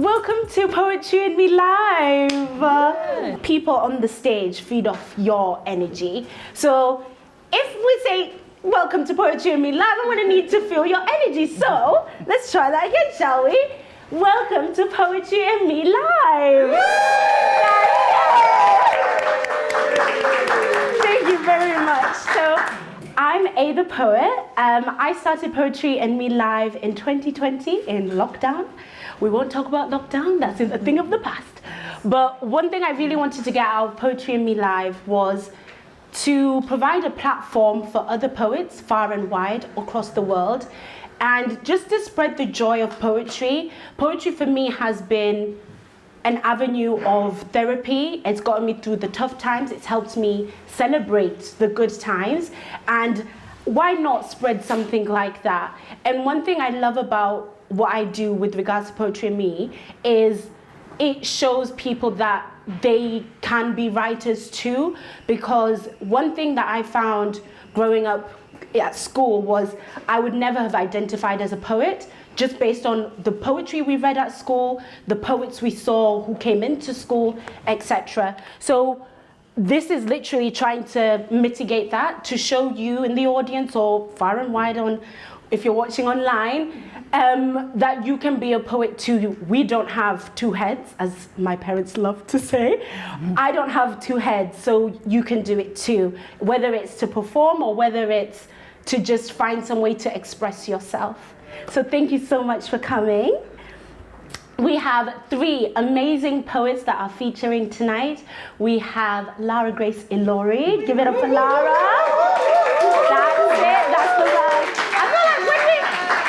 Welcome to Poetry and Me Live. People on the stage feed off your energy. So if we say, welcome to Poetry and Me Live, I'm gonna need to feel your energy. So let's try that again, shall we? Welcome to Poetry and Me Live. Thank you very much. So I'm A the Poet. I started Poetry and Me Live in 2020 in lockdown. We won't talk about lockdown, that's a thing of the past. But one thing I really wanted to get out of Poetry and Me Live was to provide a platform for other poets far and wide across the world. And just to spread the joy of poetry. Poetry for me has been an avenue of therapy. It's gotten me through the tough times. It's helped me celebrate the good times. And why not spread something like that? And one thing I love about what I do with regards to Poetry and Me is it shows people that they can be writers too, because one thing that I found growing up at school was I would never have identified as a poet just based on the poetry we read at school, the poets we saw who came into school, etc. So this is literally trying to mitigate that, to show you in the audience or far and wide on, if you're watching online, that you can be a poet too. We don't have two heads, as my parents love to say. I don't have two heads, so you can do it too. Whether it's to perform or whether it's to just find some way to express yourself. So thank you so much for coming. We have three amazing poets that are featuring tonight. We have Lara Grace Ilori. Give it up for Lara. That's it, that's the one.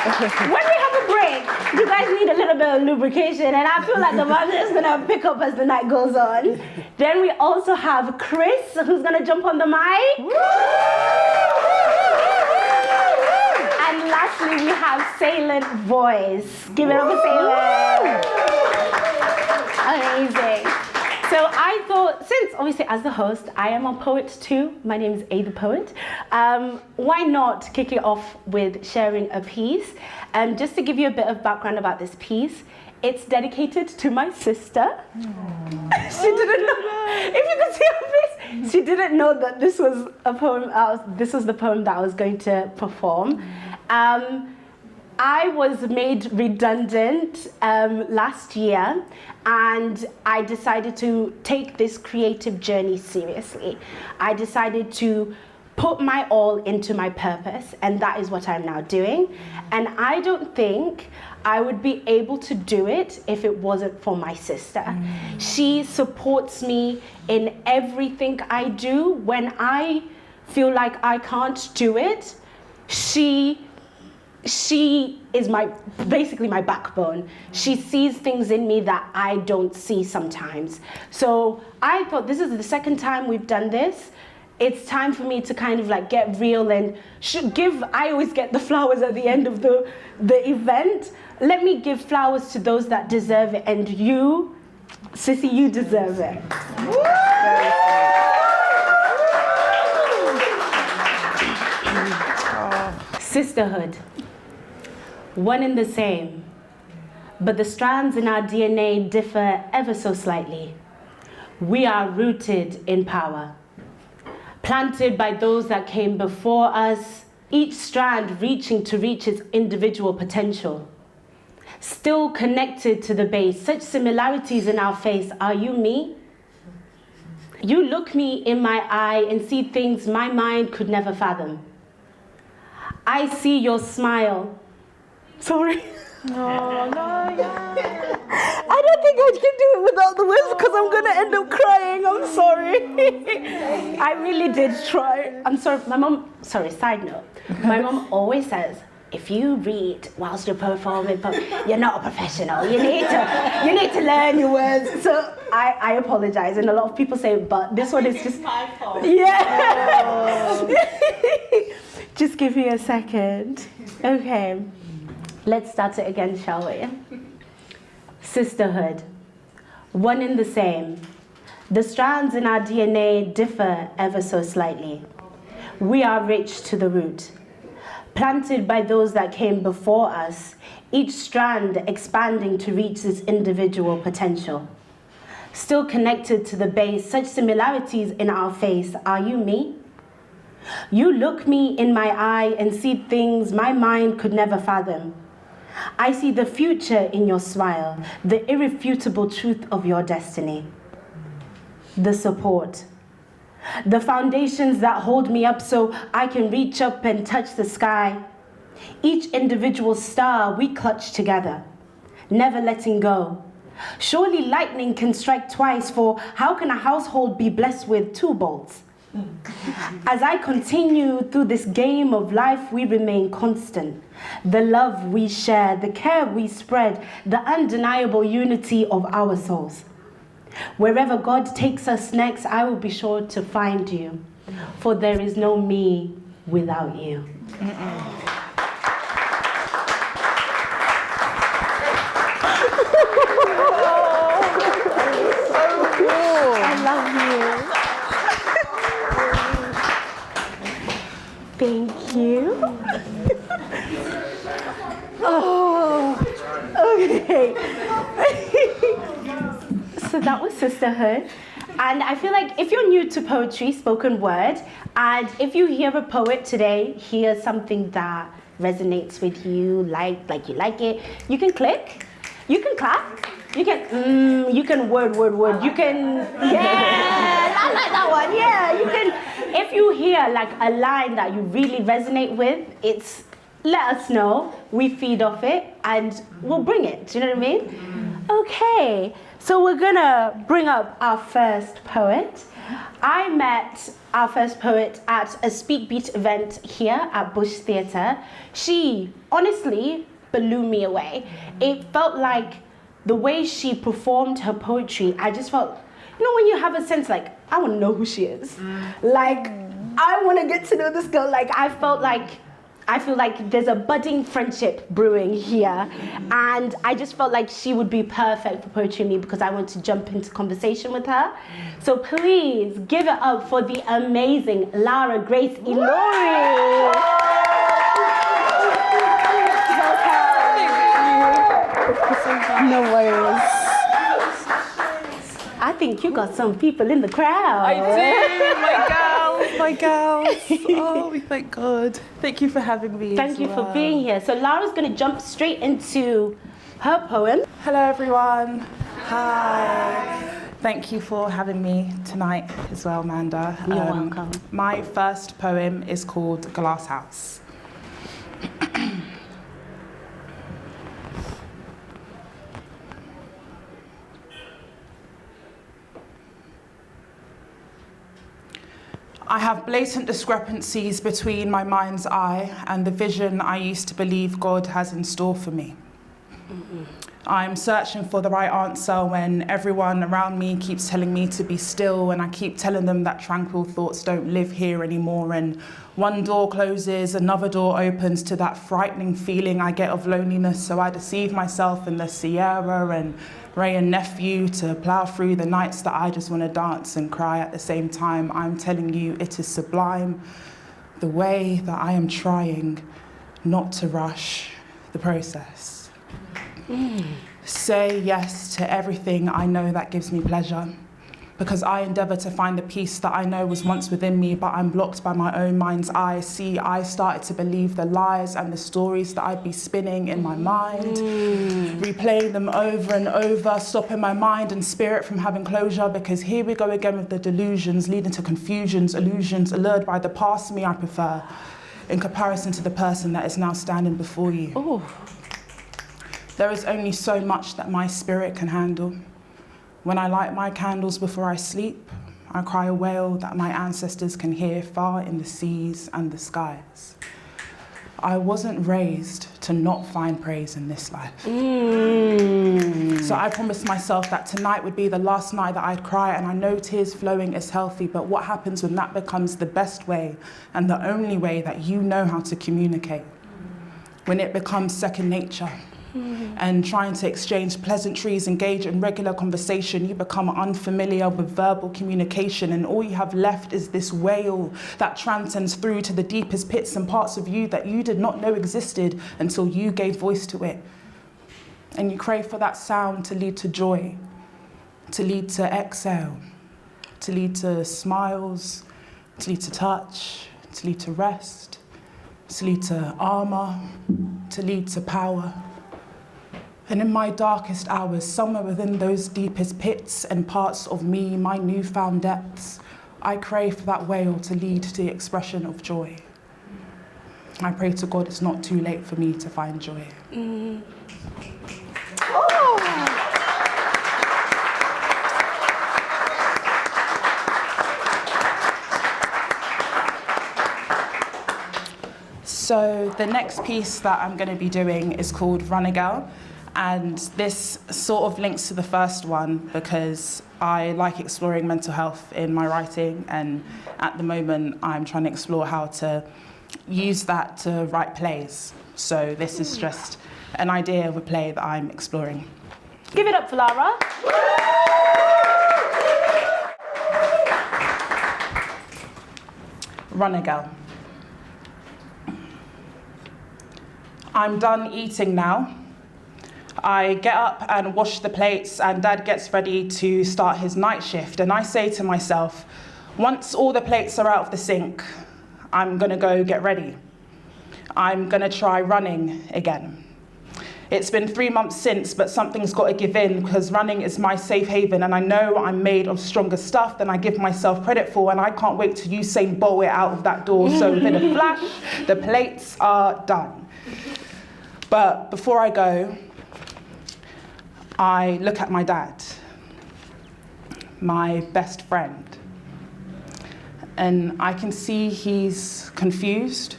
I feel like when we have a break, you guys need a little bit of lubrication, and I feel like the one is gonna pick up as the night goes on. Then we also have Chris, who's gonna jump on the mic. And lastly, we have Salient Voice. Give it up for Salient. Amazing. So I thought, since obviously as the host, I am a poet too. My name is A the Poet. Why not kick it off with sharing a piece? Just to give you a bit of background about this piece, it's dedicated to my sister. She didn't know, if you could see her face, she didn't know that this was a poem, this was the poem that I was going to perform. I was made redundant last year, and I decided to take this creative journey seriously. I decided to put my all into my purpose, and that is what I'm now doing. And I don't think I would be able to do it if it wasn't for my sister. She supports me in everything I do. When I feel like I can't do it, she is basically my backbone. She sees things in me that I don't see sometimes. So I thought, this is the second time we've done this. It's time for me to kind of like get real and I always get the flowers at the end of the event. Let me give flowers to those that deserve it, and you, Sissy, you deserve it. Sisterhood. One and the same, but the strands in our DNA differ ever so slightly. We are rooted in power, planted by those that came before us, each strand reaching to reach its individual potential. Still connected to the base, such similarities in our face. Are you me? You look me in my eye and see things my mind could never fathom. I see your smile. Sorry. No, yeah. I don't think I can do it without the words because I'm going to end up crying. I'm sorry. I really did try. I'm sorry. My mom, side note. My mom always says, if you read whilst you're performing, you're not a professional. You need to learn your words. So I apologize. And a lot of people say, but this one is just my fault. Yeah. Oh. Just give me a second. Okay. Let's start it again, shall we? Sisterhood, one and the same. The strands in our DNA differ ever so slightly. We are rich to the root, planted by those that came before us, each strand expanding to reach its individual potential. Still connected to the base, such similarities in our face. Are you me? You look me in my eye and see things my mind could never fathom. I see the future in your smile, the irrefutable truth of your destiny. The support. The foundations that hold me up so I can reach up and touch the sky. Each individual star we clutch together, never letting go. Surely lightning can strike twice, for how can a household be blessed with 2 bolts? As I continue through this game of life, we remain constant. The love we share, the care we spread, the undeniable unity of our souls. Wherever God takes us next, I will be sure to find you, for there is no me without you. I love you. Thank you. Oh, okay. So that was Sisterhood. And I feel like if you're new to poetry, spoken word, and if you hear a poet today, hear something that resonates with you, like you like it, you can click, you can clap, you can word, you can, yeah, I like that one, yeah, you can, if you hear like a line that you really resonate with, let us know, we feed off it, and we'll bring it, do you know what I mean? Okay, so we're gonna bring up our first poet. I met our first poet at a Speak Beat event here at Bush Theatre. She honestly blew me away. It felt like the way she performed her poetry, I just felt, you know when you have a sense like, I wanna know who she is. Like, I wanna get to know this girl. Like, I feel like there's a budding friendship brewing here, and I just felt like she would be perfect for Poetry Me because I want to jump into conversation with her. So please give it up for the amazing Lara Grace Ilori. No worries. I think you got some people in the crowd. I do, my girls. Oh, we thank God. Thank you for having me. Thank you for being here. So Lara's going to jump straight into her poem. Hello, everyone. Hi. Thank you for having me tonight as well, Amanda. You're welcome. My first poem is called Glasshouse. I have blatant discrepancies between my mind's eye and the vision I used to believe God has in store for me. I'm searching for the right answer when everyone around me keeps telling me to be still, and I keep telling them that tranquil thoughts don't live here anymore, and one door closes, another door opens to that frightening feeling I get of loneliness, so I deceive myself in the Sierra and Ray and Nephew to plough through the nights that I just want to dance and cry at the same time. I'm telling you, it is sublime, the way that I am trying not to rush the process. Say yes to everything I know that gives me pleasure, because I endeavour to find the peace that I know was once within me, but I'm blocked by my own mind's eye. See, I started to believe the lies and the stories that I'd be spinning in my mind, replaying them over and over, stopping my mind and spirit from having closure, because here we go again with the delusions, leading to confusions, illusions, allured by the past me I prefer, in comparison to the person that is now standing before you. Ooh. There is only so much that my spirit can handle. When I light my candles before I sleep, I cry a wail that my ancestors can hear far in the seas and the skies. I wasn't raised to not find praise in this life. So I promised myself that tonight would be the last night that I'd cry, and I know tears flowing is healthy, but what happens when that becomes the best way and the only way that you know how to communicate? When it becomes second nature, And trying to exchange pleasantries, engage in regular conversation, you become unfamiliar with verbal communication, and all you have left is this wail that transcends through to the deepest pits and parts of you that you did not know existed until you gave voice to it. And you crave for that sound to lead to joy, to lead to exhale, to lead to smiles, to lead to touch, to lead to rest, to lead to armor, to lead to power. And in my darkest hours, somewhere within those deepest pits and parts of me, my newfound depths, I crave for that wail to lead to the expression of joy. I pray to God it's not too late for me to find joy. So the next piece that I'm going to be doing is called Run a Girl. And this sort of links to the first one because I like exploring mental health in my writing, and at the moment I'm trying to explore how to use that to write plays. So this is just an idea of a play that I'm exploring. Give it up for Lara. Run a Girl. I'm done eating now. I get up and wash the plates, and Dad gets ready to start his night shift. And I say to myself, once all the plates are out of the sink, I'm gonna go get ready. I'm gonna try running again. It's been 3 months since, but something's gotta give in because running is my safe haven, and I know I'm made of stronger stuff than I give myself credit for, and I can't wait to Usain Bolt it out of that door. So within a flash, the plates are done. But before I go, I look at my dad, my best friend, and I can see he's confused.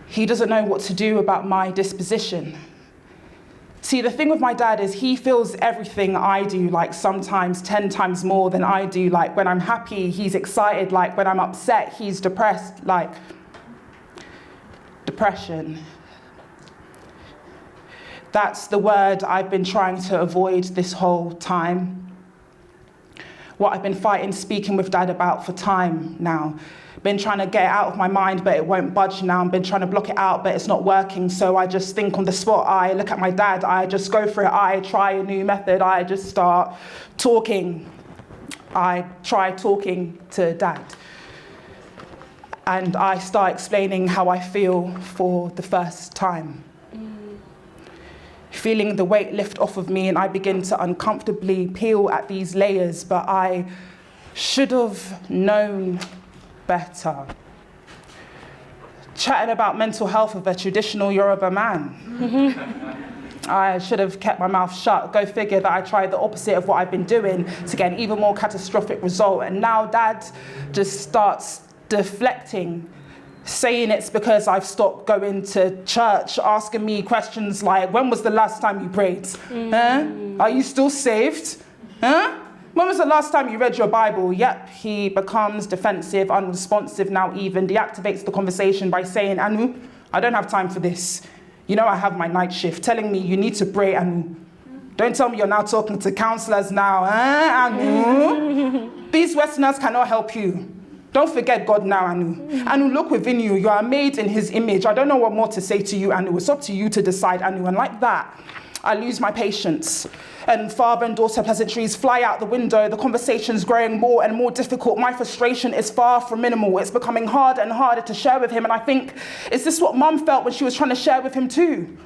He doesn't know what to do about my disposition. See, the thing with my dad is he feels everything I do, like sometimes 10 times more than I do. Like when I'm happy, he's excited. Like when I'm upset, he's depressed. Like depression. That's the word I've been trying to avoid this whole time. What I've been fighting speaking with Dad about for time now. Been trying to get it out of my mind, but it won't budge now. I've been trying to block it out, but it's not working. So I just think on the spot, I look at my dad, I just go for it. I try a new method. I just start talking. I try talking to Dad. And I start explaining how I feel for the first time. Feeling the weight lift off of me, and I begin to uncomfortably peel at these layers, but I should have known better. Chatting about mental health with a traditional Yoruba man. I should have kept my mouth shut. Go figure that I tried the opposite of what I've been doing to get an even more catastrophic result. And now Dad just starts deflecting, saying it's because I've stopped going to church, asking me questions like, when was the last time you prayed? Are you still saved? When was the last time you read your Bible? Yep, he becomes defensive, unresponsive, now even deactivates the conversation by saying, Anu, I don't have time for this. You know I have my night shift, telling me you need to pray, Anu. Don't tell me you're now talking to counselors now, Anu? These Westerners cannot help you. Don't forget God now, Anu. Anu, look within you. You are made in his image. I don't know what more to say to you, Anu. It's up to you to decide, Anu. And like that, I lose my patience. And father and daughter pleasantries fly out the window. The conversation's growing more and more difficult. My frustration is far from minimal. It's becoming harder and harder to share with him. And I think, is this what Mum felt when she was trying to share with him too?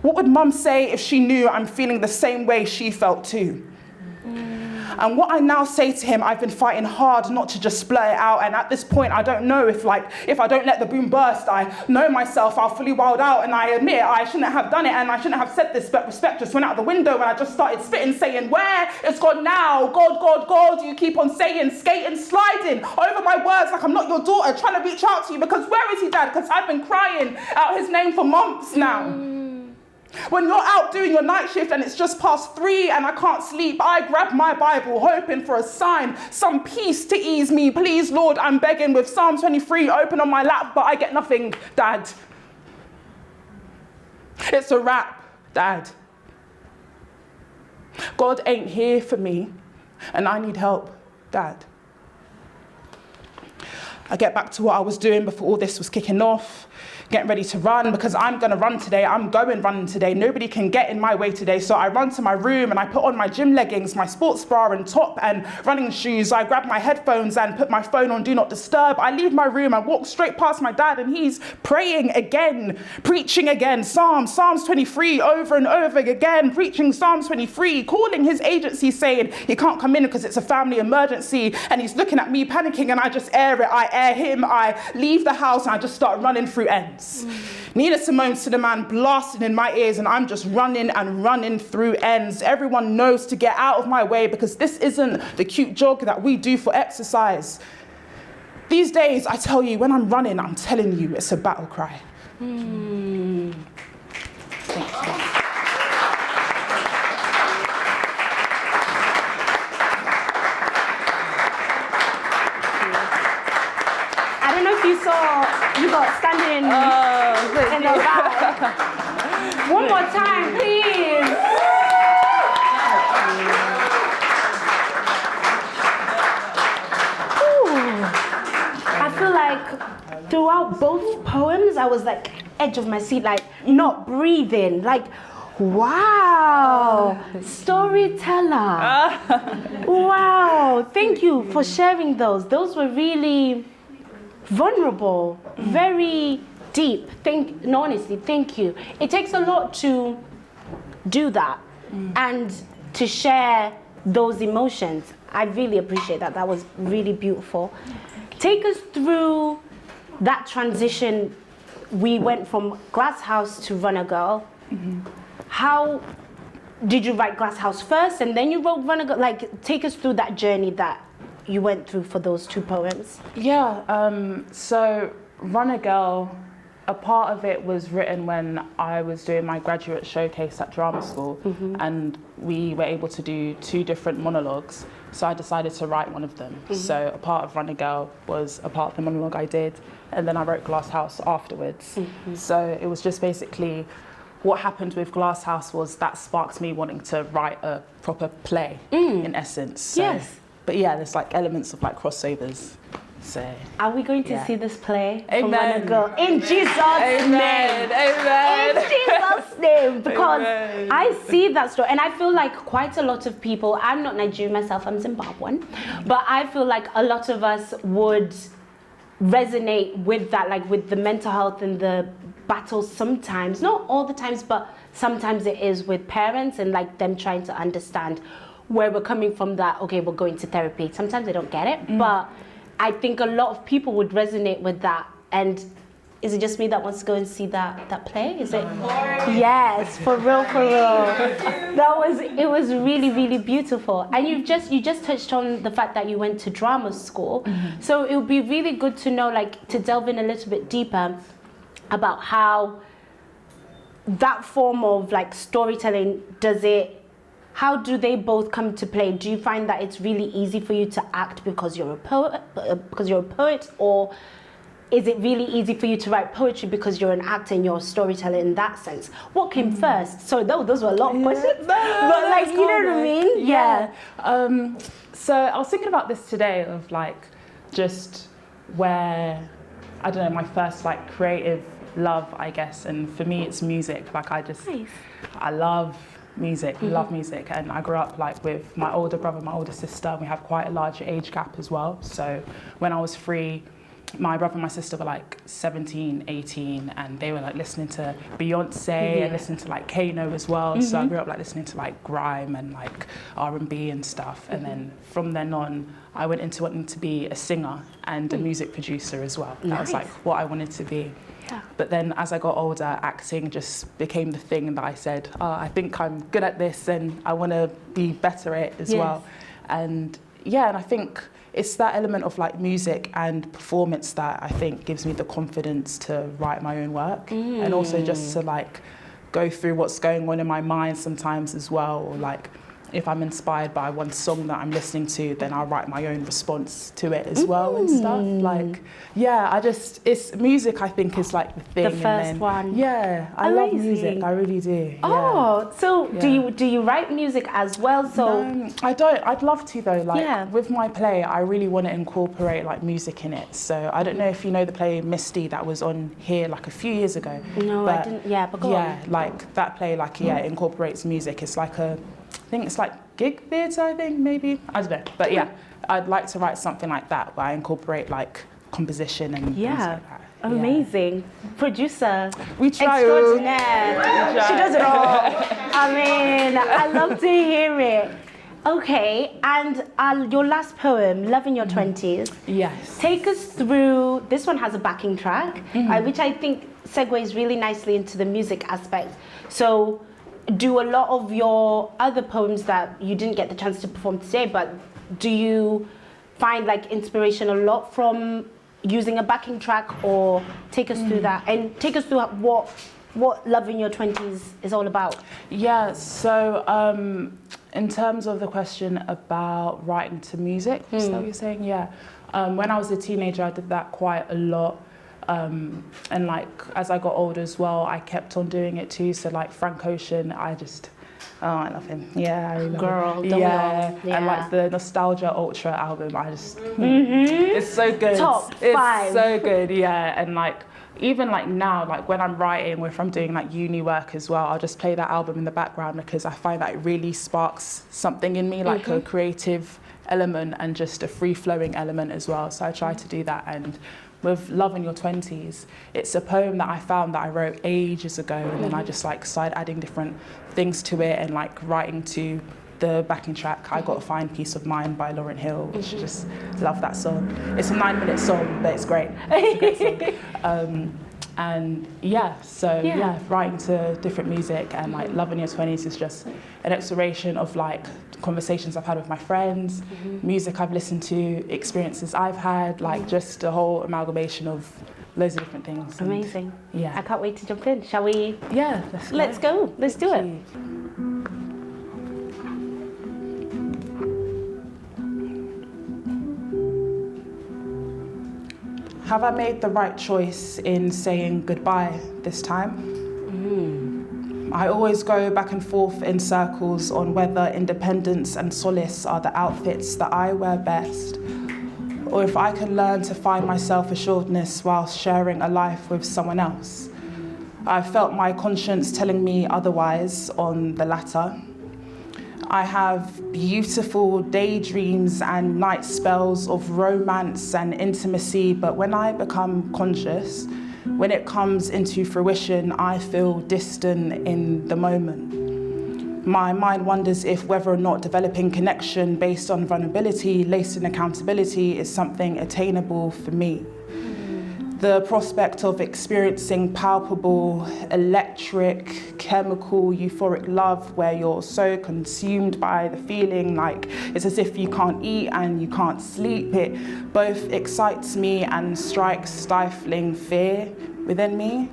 What would Mum say if she knew I'm feeling the same way she felt too? And what I now say to him, I've been fighting hard not to just blurt it out. And at this point, I don't know if I don't let the boom burst, I know myself, I'll fully wild out. And I admit I shouldn't have done it and I shouldn't have said this, but respect just went out the window when I just started spitting, saying, where is God now? God, God, God, you keep on saying, skating, sliding over my words like I'm not your daughter, trying to reach out to you because where is he, Dad? Because I've been crying out his name for months now. When you're out doing your night shift and it's just past 3 and I can't sleep, I grab my Bible, hoping for a sign, some peace to ease me. Please, Lord, I'm begging with Psalm 23 open on my lap, but I get nothing, Dad. It's a wrap, Dad. God ain't here for me, and I need help, Dad. I get back to what I was doing before all this was kicking off, getting ready to run, because I'm gonna run today. I'm going running today. Nobody can get in my way today. So I run to my room and I put on my gym leggings, my sports bra and top and running shoes. I grab my headphones and put my phone on Do Not Disturb. I leave my room and walk straight past my dad, and he's praying again, preaching again, Psalms 23 over and over again, preaching Psalms 23, calling his agency saying he can't come in because it's a family emergency. And he's looking at me panicking, and I just air it. I air him. I leave the house and I just start running through ends. Nina Simone's To the Man blasting in my ears, and I'm just running and running through ends. Everyone knows to get out of my way, because this isn't the cute jog that we do for exercise. These days, I tell you, when I'm running, I'm telling you, it's a battle cry. Thank you. You got standing in the back. One more time, please. Ooh. I feel like throughout both poems, I was like edge of my seat, like not breathing, like, wow, storyteller. Wow, thank you for sharing those. Those were really vulnerable, very deep. Honestly, thank you. It takes a lot to do that and to share those emotions. I really appreciate that. That was really beautiful. Take us through that transition. We went from Glasshouse to Runner Girl. How did you write Glasshouse first and then you wrote Runner Girl? Like, take us through that journey that you went through for those two poems. Yeah, so Runner Girl, a part of it was written when I was doing my graduate showcase at drama school, and we were able to do 2 different monologues. So I decided to write one of them. So a part of Runner Girl was a part of the monologue I did, and then I wrote Glasshouse afterwards. So it was just basically what happened with Glasshouse was that sparked me wanting to write a proper play in essence. So, yes. But yeah, there's like elements of like crossovers. So are we going to see this play? Amen. From Runner Girl? In Jesus' name. Amen. In Jesus' name. Because Amen. I see that story, and I feel like quite a lot of people, I'm not Nigerian myself, I'm Zimbabwean, but I feel like a lot of us would resonate with that, like with the mental health and the battles sometimes, not all the times, but sometimes it is with parents and like them trying to understand where we're coming from, that, okay, we're going to therapy. Sometimes they don't get it, but I think a lot of people would resonate with that. And is it just me that wants to go and see that play? Is it? Yes, for real, for real. It was really, really beautiful. And you just touched on the fact that you went to drama school. So it would be really good to know, like, to delve in a little bit deeper about how that form of like storytelling, how do they both come to play? Do you find that it's really easy for you to act because you're a poet, or is it really easy for you to write poetry because you're an actor and you're a storyteller in that sense? What came first? So those were a lot of questions, but like, you know what I mean? Yeah. So I was thinking about this today, of like just where, I don't know, my first like creative love, I guess, and for me it's music. Like I love music, love music, and I grew up like with my older brother, my older sister, and we have quite a large age gap as well. So when I was 3, my brother and my sister were like 17, 18, and they were like listening to Beyonce and listening to like Kano as well. So I grew up like listening to like grime and like R&B and stuff. And then from then on, I went into wanting to be a singer and a music producer as well. That was like what I wanted to be. Yeah. But then as I got older, acting just became the thing that I said, I think I'm good at this and I want to be better at it as well. And yeah, and I think it's that element of like music and performance that I think gives me the confidence to write my own work, and also just to like go through what's going on in my mind sometimes as well, or like if I'm inspired by one song that I'm listening to, then I'll write my own response to it as well and stuff. Like, yeah, it's music, I think, is like the thing. The first one. Yeah, I love music, I really do. Oh, so do you write music as well? So no, I don't. I'd love to though. Like with my play, I really want to incorporate like music in it. So I don't know if you know the play Misty that was on here like a few years ago. No, I didn't. Yeah, but go on. Like that play, like it incorporates music. It's like I think it's like gig theatre, I think, maybe. I don't know. But yeah, I'd like to write something like that where I incorporate like composition and things like that. Amazing. Producer. We try. Extraordinaire. She does it all. I mean, I love to hear it. Okay, and your last poem, Love in Your 20s. Yes. Take us through, this one has a backing track, which I think segues really nicely into the music aspect. So, do a lot of your other poems that you didn't get the chance to perform today, but do you find like inspiration a lot from using a backing track, or take us through that and take us through what Love in Your 20s is all about? Yeah, so in terms of the question about writing to music, is that what you're saying? Yeah. When I was a teenager, I did that quite a lot. And like as I got older as well, I kept on doing it too. So like Frank Ocean, I love him. Yeah, I love Girl, him. Don't yeah. We all? And like the Nostalgia Ultra album, I just it's so good. Top 5. It's so good, yeah. And like even like now, like when I'm writing or if I'm doing like uni work as well, I'll just play that album in the background because I find that it really sparks something in me, like a creative element and just a free-flowing element as well. So I try to do that. And with Love in Your 20s, it's a poem that I found that I wrote ages ago, and then I just like started adding different things to it and like writing to the backing track. I Got to Find Peace of Mind by Lauryn Hill, which I just love that song. It's a 9-minute song, but it's great. It's a great song. And writing to different music and like Love in Your 20s is just an exploration of like conversations I've had with my friends, music I've listened to, experiences I've had, like just a whole amalgamation of loads of different things. Amazing. And, yeah. I can't wait to jump in. Shall we? Yeah, let's go. Let's do it. Have I made the right choice in saying goodbye this time? I always go back and forth in circles on whether independence and solace are the outfits that I wear best, or if I can learn to find my self-assuredness whilst sharing a life with someone else. I've felt my conscience telling me otherwise on the latter. I have beautiful daydreams and night spells of romance and intimacy, but when I become conscious, when it comes into fruition, I feel distant in the moment. My mind wonders if whether or not developing connection based on vulnerability, laced in accountability, is something attainable for me. The prospect of experiencing palpable, electric, chemical, euphoric love where you're so consumed by the feeling, like it's as if you can't eat and you can't sleep, it both excites me and strikes stifling fear within me.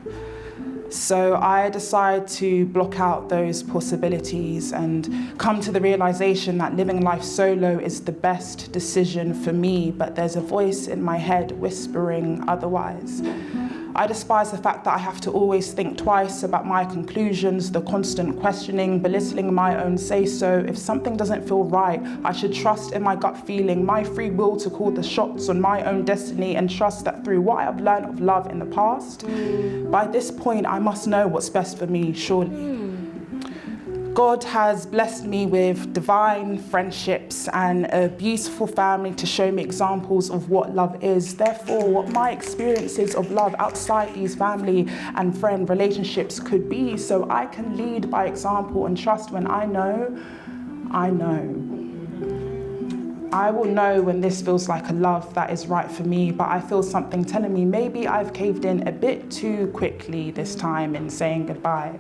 So I decide to block out those possibilities and come to the realization that living life solo is the best decision for me, but there's a voice in my head whispering otherwise. I despise the fact that I have to always think twice about my conclusions, the constant questioning, belittling my own say-so. If something doesn't feel right, I should trust in my gut feeling, my free will to call the shots on my own destiny, and trust that through what I've learned of love in the past, by this point, I must know what's best for me, surely. God has blessed me with divine friendships and a beautiful family to show me examples of what love is. Therefore, what my experiences of love outside these family and friend relationships could be, so I can lead by example and trust when I know. I will know when this feels like a love that is right for me, but I feel something telling me maybe I've caved in a bit too quickly this time in saying goodbye.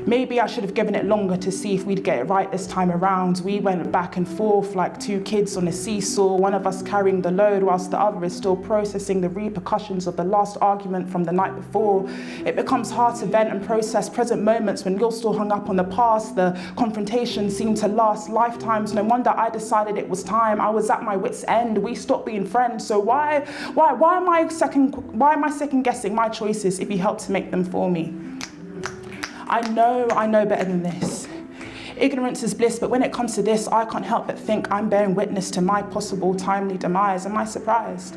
Maybe I should have given it longer to see if we'd get it right this time around. We went back and forth like two kids on a seesaw, one of us carrying the load whilst the other is still processing the repercussions of the last argument from the night before. It becomes hard to vent and process present moments when you're still hung up on the past. The confrontations seem to last lifetimes. No wonder I decided it was time. I was at my wit's end. We stopped being friends. So why am I second guessing my choices if you help to make them for me? I know better than this. Ignorance is bliss, but when it comes to this, I can't help but think I'm bearing witness to my possible timely demise. Am I surprised?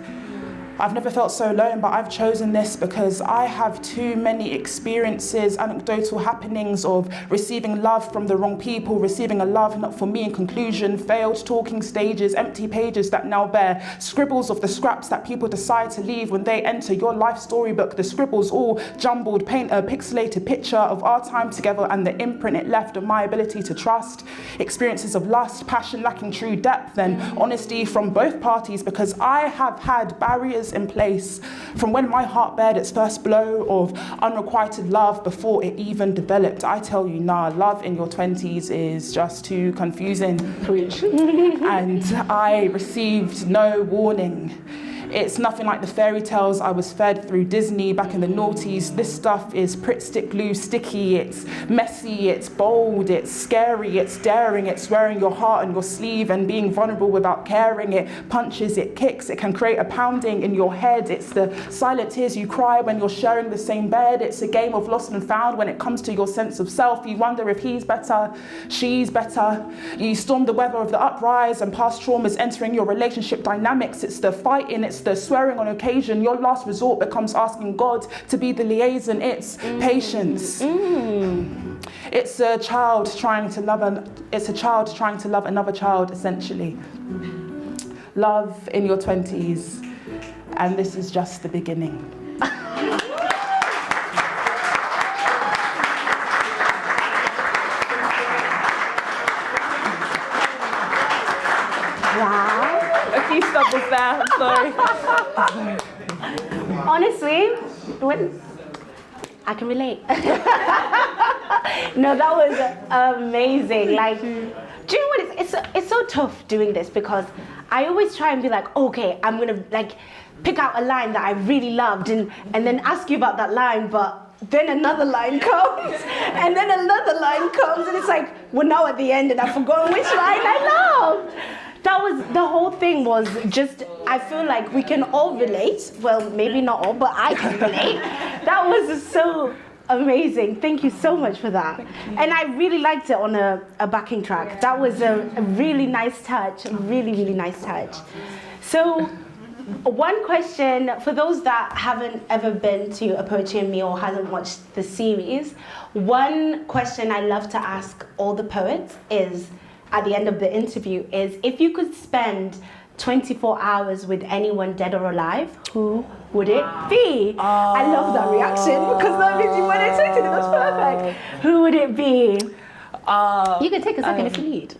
I've never felt so alone, but I've chosen this because I have too many experiences, anecdotal happenings of receiving love from the wrong people, receiving a love not for me in conclusion, failed talking stages, empty pages that now bear scribbles of the scraps that people decide to leave when they enter your life storybook. The scribbles all jumbled, paint a pixelated picture of our time together and the imprint it left of my ability to trust. Experiences of lust, passion lacking true depth, and honesty from both parties, because I have had barriers in place from when my heart bared its first blow of unrequited love before it even developed. I tell you, love in your 20s is just too confusing. Preach. And I received no warning. It's nothing like the fairy tales I was fed through Disney back in the noughties. This stuff is Pritt, stick, glue, sticky. It's messy, it's bold, it's scary, it's daring, it's wearing your heart on your sleeve and being vulnerable without caring. It punches, it kicks, it can create a pounding in your head. It's the silent tears you cry when you're sharing the same bed. It's a game of lost and found when it comes to your sense of self. You wonder if he's better, she's better. You storm the weather of the uprise and past traumas entering your relationship dynamics. It's the fighting, it's the swearing on occasion. Your last resort becomes asking God to be the liaison. It's patience. It's a child trying to love another child, essentially. Love in your 20s, and this is just the beginning. A few stumbles there, I'm sorry. Honestly, I can relate. No, that was amazing. Like, do you know what? It's so tough doing this because I always try and be like, okay, I'm gonna like pick out a line that I really loved and then ask you about that line, but then another line comes, and then another line comes, and it's like, we're now at the end and I've forgotten which line I loved. That was, the whole thing was just, I feel like we can all relate. Well, maybe not all, but I can relate. That was so amazing. Thank you so much for that. And I really liked it on a backing track. That was a really nice touch, a really, really nice touch. So, one question, for those that haven't ever been to A Poetry and Me or hasn't watched the series, one question I love to ask all the poets is, at the end of the interview, is if you could spend 24 hours with anyone dead or alive, who would it be? I love that reaction because that means you went expecting it. That's perfect. Who would it be? You can take a second if you need.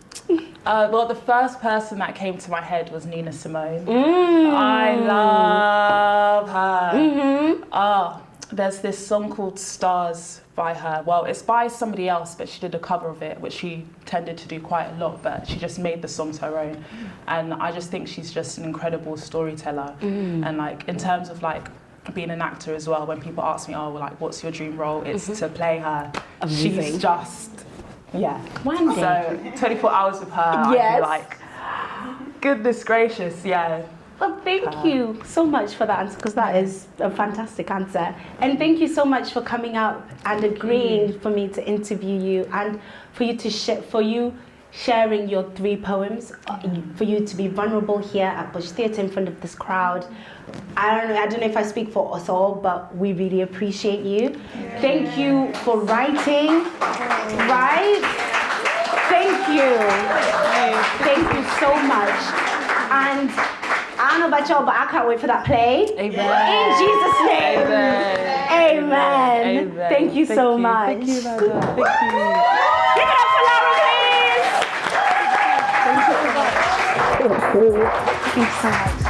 Well, the first person that came to my head was Nina Simone. I love her. There's this song called Stars by her. Well, it's by somebody else, but she did a cover of it, which she tended to do quite a lot, but she just made the songs her own. And I just think she's just an incredible storyteller. And like, in terms of like being an actor as well, when people ask me, oh, like, what's your dream role? It's to play her. Amazing. She's just, One day. So 24 hours with her, Yes. I'd be like, goodness gracious, yeah. Well, thank you so much for that answer, because that is a fantastic answer. And thank you so much for coming out and agreeing for me to interview you, and for you to sharing your 3 poems, for you to be vulnerable here at Bush Theatre in front of this crowd. I don't know if I speak for us all, but we really appreciate you. Thank you for writing, right? Thank you. Thank you so much. And I don't know about y'all, but I can't wait for that play. Amen. In Jesus' name. Amen. Amen. Thank you so much. Thank you, Lara. Thank you. Give it up for Lara, please. Thank you so much.